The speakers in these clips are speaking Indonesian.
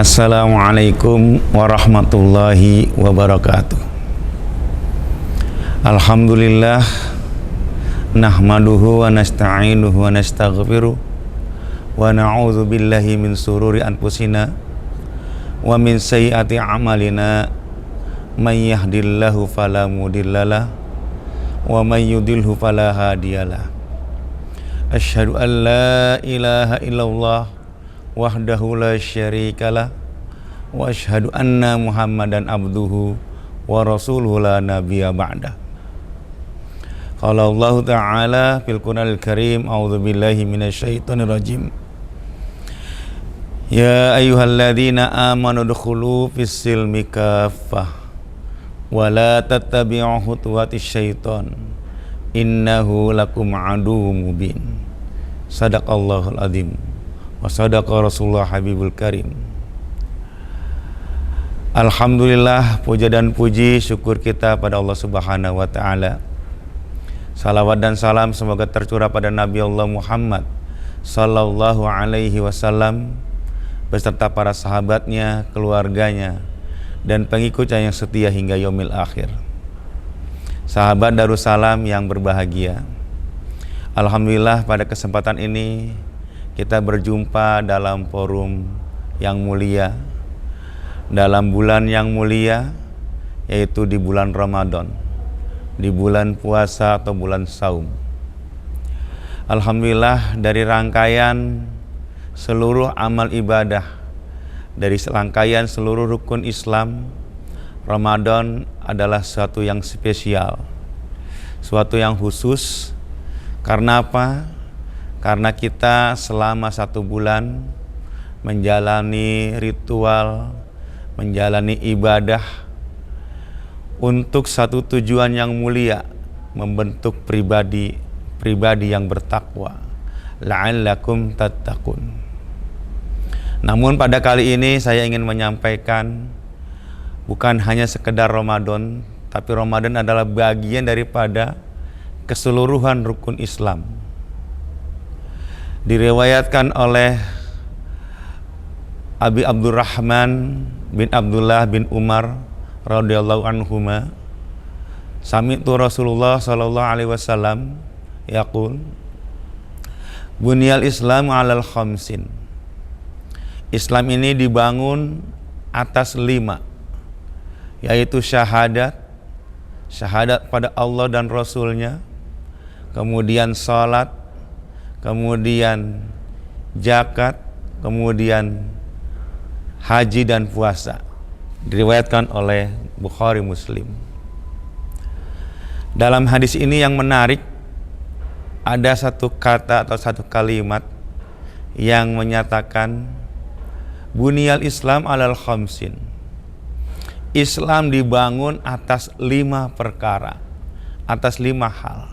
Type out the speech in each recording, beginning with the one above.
Assalamualaikum warahmatullahi wabarakatuh. Alhamdulillah nahmaduhu wa nasta'inuhu wa nastaghfiruh wa na'udzu billahi min sururi anfusina wa min sayyiati a'malina may yahdihillahu fala mudhillalah wa may yudhlilhu fala hadiyalah. Asyhadu an la ilaha illallah wahdahu la syarikalah wa asyhadu anna Muhammadan abduhu wa rasuluhu la nabiyya ba'dah. Qala Allah Ta'ala fil Qur'anil Karim, a'udzu billahi minasyaitonir rajim. Ya ayyuhalladzina amanu dkhulu fis silmi kaffah wa la tattabi'u khutuwatis syaiton innahu lakum aduwwum mubin. Sadaqallahul adzim. Wa sadaqa Rasulullah Habibul Karim. Alhamdulillah, puja dan puji syukur kita pada Allah Subhanahu wa taala. Salawat dan salam semoga tercurah pada Nabi Allah Muhammad sallallahu alaihi wasallam beserta para sahabatnya, keluarganya dan pengikutnya yang setia hingga yaumil akhir. Sahabat Darussalam yang berbahagia, alhamdulillah pada kesempatan ini kita berjumpa dalam forum yang mulia, dalam bulan yang mulia, yaitu di bulan Ramadan, di bulan puasa atau bulan saum. Alhamdulillah, dari rangkaian seluruh amal ibadah, dari rangkaian seluruh rukun Islam, Ramadan adalah suatu yang spesial, suatu yang khusus. Karena apa? Karena kita selama 1 bulan menjalani ritual, menjalani ibadah untuk satu tujuan yang mulia, membentuk pribadi yang bertakwa, la'allakum tattaqun. Namun pada kali ini saya ingin menyampaikan bukan hanya sekedar Ramadan, tapi Ramadan adalah bagian daripada keseluruhan rukun Islam. Diriwayatkan oleh Abi Abdurrahman bin Abdullah bin Umar radhiyallahu anhuma, sami'tu Rasulullah sallallahu alaihi wasallam yaqul, bunyal Islam 'alal khamsin. Islam ini dibangun atas 5, yaitu syahadat pada Allah dan Rasulnya, kemudian salat, kemudian zakat, kemudian haji dan puasa. Diriwayatkan oleh Bukhari Muslim. Dalam hadis ini yang menarik, ada satu kata atau satu kalimat yang menyatakan bunyal Islam 'alal khamsin. Islam dibangun atas 5 perkara, atas 5 hal.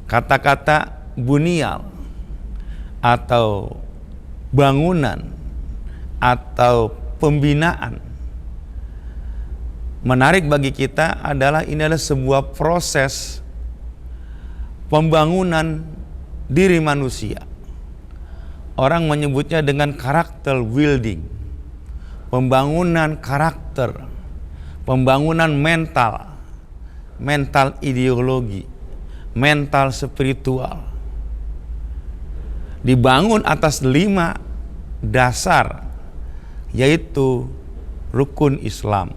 Kata-kata bunyal atau bangunan atau pembinaan, menarik bagi kita adalah ini adalah sebuah proses pembangunan diri manusia. Orang menyebutnya dengan karakter building, pembangunan karakter, pembangunan mental ideologi, mental spiritual. Dibangun atas 5 dasar, yaitu rukun Islam.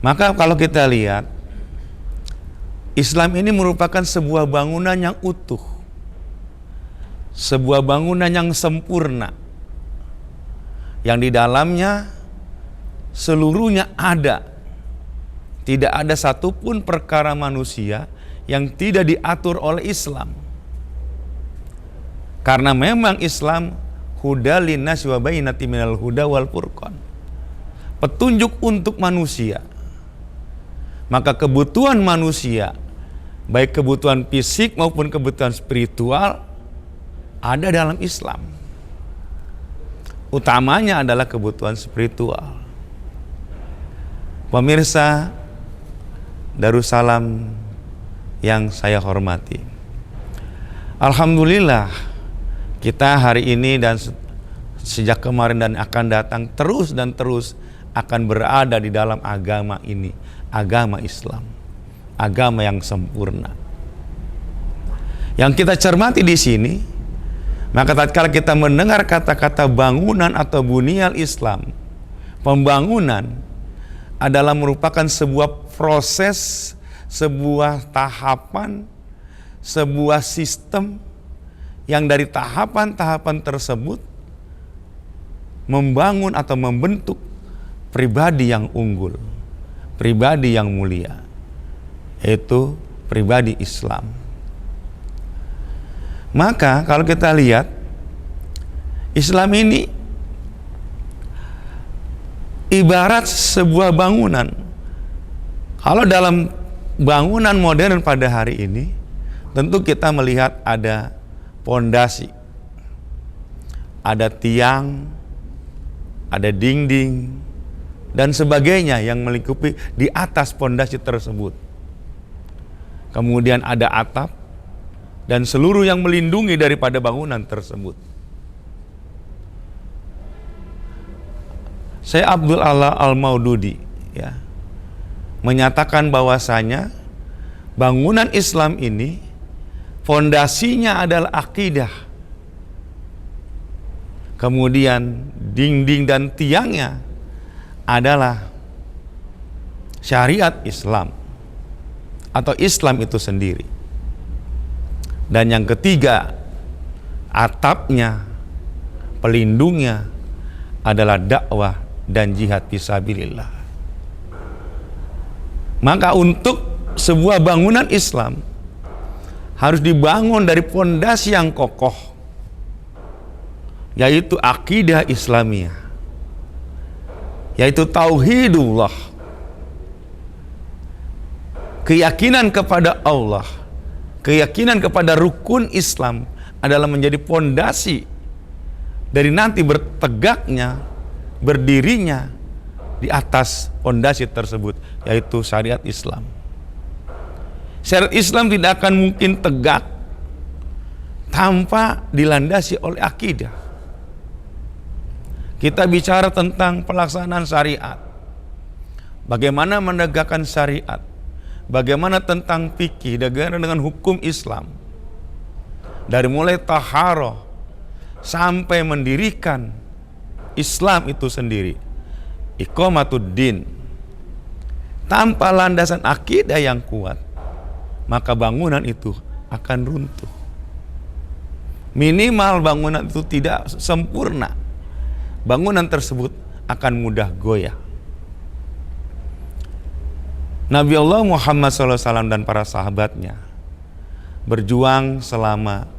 Maka kalau kita lihat, Islam ini merupakan sebuah bangunan yang utuh, sebuah bangunan yang sempurna, yang di dalamnya seluruhnya ada. Tidak ada satupun perkara manusia yang tidak diatur oleh Islam. Karena memang Islam huda linnas wa bayyinatin minal huda wal furqan, petunjuk untuk manusia. Maka kebutuhan manusia, baik kebutuhan fisik maupun kebutuhan spiritual, ada dalam Islam. Utamanya adalah kebutuhan spiritual. Pemirsa Darussalam yang saya hormati, alhamdulillah kita hari ini dan sejak kemarin dan akan datang, terus dan terus akan berada di dalam agama ini, agama Islam, agama yang sempurna. Yang kita cermati di sini, maka tatkala kita mendengar kata-kata bangunan atau bunyal Islam, pembangunan adalah merupakan sebuah proses, sebuah tahapan, sebuah sistem yang dari tahapan-tahapan tersebut membangun atau membentuk pribadi yang unggul, pribadi yang mulia, yaitu pribadi Islam. Maka kalau kita lihat, Islam ini ibarat sebuah bangunan. Kalau dalam bangunan modern pada hari ini, tentu kita melihat ada pondasi, ada tiang, ada dinding, dan sebagainya yang melingkupi di atas pondasi tersebut. Kemudian ada atap dan seluruh yang melindungi daripada bangunan tersebut. Syekh Abdul Allah Al-Maududi ya, menyatakan bahwasanya bangunan Islam ini fondasinya adalah akidah. Kemudian dinding dan tiangnya adalah syariat Islam atau Islam itu sendiri. Dan yang ketiga, atapnya, pelindungnya adalah dakwah dan jihad fisabilillah. Maka untuk sebuah bangunan Islam harus dibangun dari pondasi yang kokoh, yaitu akidah Islamiyah, yaitu tauhidullah, keyakinan kepada Allah, keyakinan kepada rukun Islam adalah menjadi pondasi dari nanti bertegaknya, berdirinya di atas pondasi tersebut, yaitu syariat Islam. Syariat Islam tidak akan mungkin tegak tanpa dilandasi oleh akidah. Kita bicara tentang pelaksanaan syariat, bagaimana menegakkan syariat, bagaimana tentang fikih, bagaimana dengan hukum Islam, dari mulai taharah sampai mendirikan Islam itu sendiri, iqamatuddin. Tanpa landasan akidah yang kuat, maka bangunan itu akan runtuh. Minimal bangunan itu tidak sempurna, bangunan tersebut akan mudah goyah. Nabi Allah Muhammad SAW dan para sahabatnya berjuang selama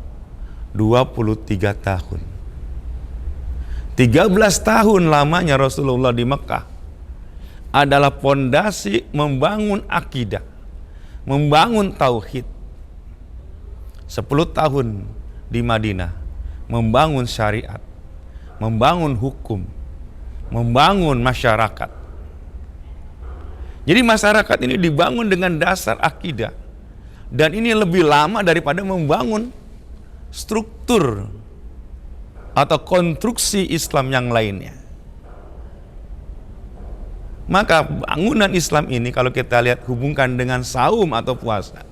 23 tahun. 13 tahun lamanya Rasulullah di Mekah adalah pondasi membangun akidah, membangun tauhid. 10 tahun di Madinah membangun syariat, membangun hukum, membangun masyarakat. Jadi masyarakat ini dibangun dengan dasar akidah, dan ini lebih lama daripada membangun struktur atau konstruksi Islam yang lainnya. Maka bangunan Islam ini kalau kita lihat hubungkan dengan saum atau puasa,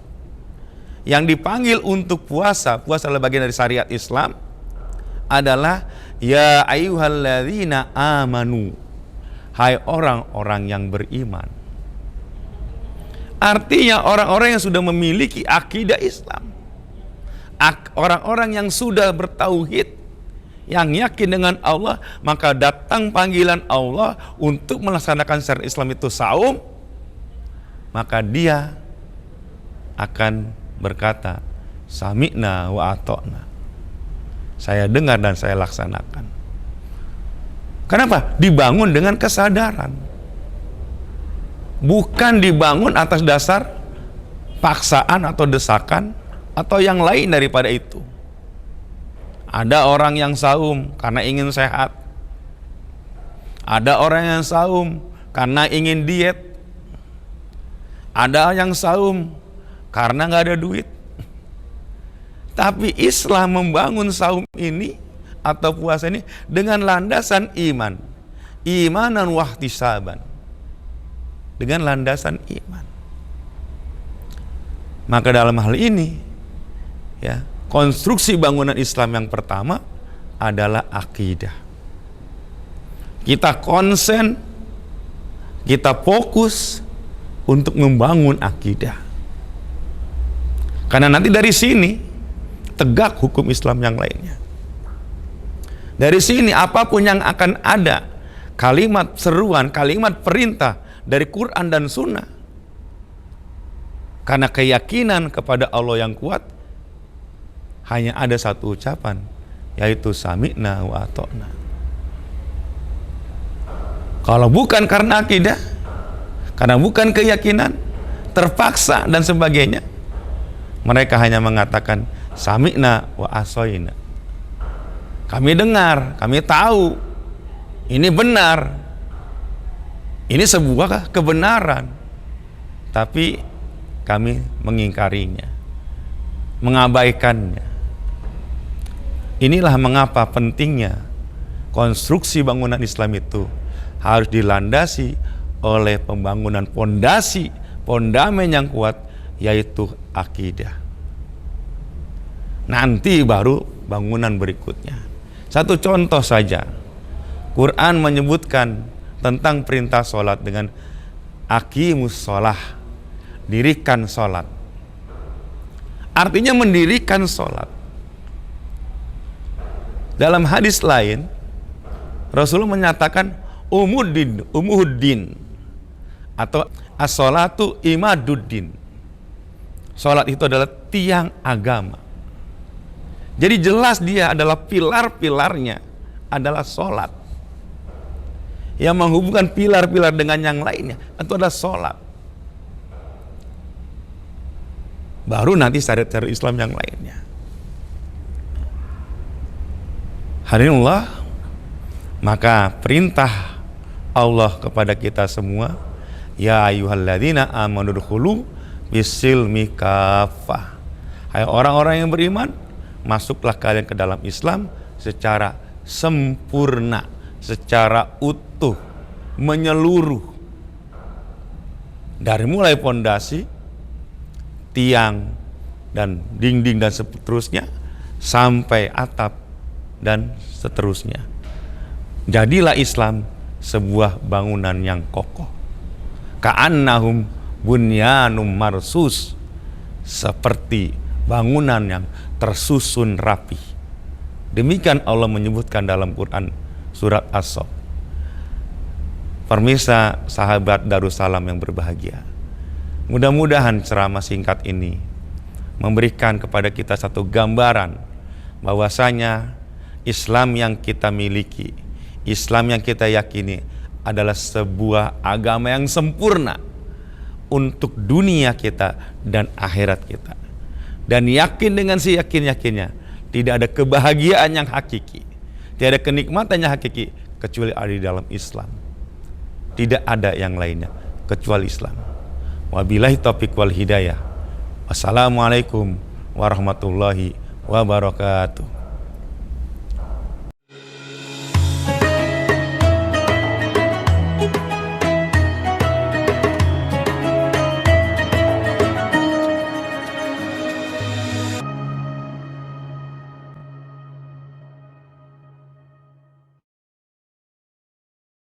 yang dipanggil untuk puasa adalah bagian dari syariat Islam, adalah ya ayyuhalladzina amanu, hai orang-orang yang beriman. Artinya orang-orang yang sudah memiliki akidah Islam, orang-orang yang sudah bertauhid, yang yakin dengan Allah, maka datang panggilan Allah untuk melaksanakan syariat Islam itu saum, maka dia akan berkata sami'na wa ata'na, saya dengar dan saya laksanakan. Kenapa? Dibangun dengan kesadaran, bukan dibangun atas dasar paksaan atau desakan atau yang lain daripada itu. Ada orang yang saum karena ingin sehat, ada orang yang saum karena ingin diet, ada yang saum karena nggak ada duit. Tapi Islam membangun saum ini atau puasa ini dengan landasan iman. Imanan wahtisaban. Dengan landasan iman. Maka dalam hal ini, ya, konstruksi bangunan Islam yang pertama adalah akidah. Kita konsen, kita fokus untuk membangun akidah. Karena nanti dari sini tegak hukum Islam yang lainnya. Dari sini apapun yang akan ada, kalimat seruan, kalimat perintah dari Quran dan Sunnah, karena keyakinan kepada Allah yang kuat, hanya ada satu ucapan, yaitu sami'na wa ata'na. Kalau bukan karena akidah, karena bukan keyakinan, terpaksa dan sebagainya, mereka hanya mengatakan sami'na wa asoina. Kami dengar, kami tahu, ini benar, ini sebuah kebenaran, tapi kami mengingkarinya, mengabaikannya. Inilah mengapa pentingnya konstruksi bangunan Islam itu harus dilandasi oleh pembangunan pondasi, pondamen yang kuat, yaitu akidah. Nanti baru bangunan berikutnya. Satu contoh saja, Quran menyebutkan tentang perintah sholat dengan aqimus sholah, dirikan sholat. Artinya mendirikan sholat. Dalam hadis lain, Rasulullah menyatakan umuddin atau as-sholatu imaduddin. Sholat itu adalah tiang agama. Jadi jelas dia adalah pilar-pilarnya adalah sholat. Yang menghubungkan pilar-pilar dengan yang lainnya itu adalah sholat. Baru nanti syariat-syariat Islam yang lainnya. Hadirinullah, maka perintah Allah kepada kita semua, ya ayyuhalladzina amanu dkhulu bisilmi kafah. Hai orang-orang yang beriman, masuklah kalian ke dalam Islam secara sempurna, secara utuh, menyeluruh. Dari mulai pondasi, tiang dan dinding dan seterusnya sampai atap dan seterusnya. Jadilah Islam sebuah bangunan yang kokoh. Ka'annahum bunyanum marsus, seperti bangunan yang tersusun rapi. Demikian Allah menyebutkan dalam Quran surat As-Saff. Pemirsa sahabat Darussalam yang berbahagia, mudah-mudahan ceramah singkat ini memberikan kepada kita satu gambaran bahwasanya Islam yang kita miliki, Islam yang kita yakini adalah sebuah agama yang sempurna untuk dunia kita dan akhirat kita. Dan yakin dengan seyakin-yakinnya, tidak ada kebahagiaan yang hakiki, tidak ada kenikmatan yang hakiki kecuali ada di dalam Islam. Tidak ada yang lainnya kecuali Islam. Wabillahi taufiq wal hidayah. Wassalamualaikum warahmatullahi wabarakatuh.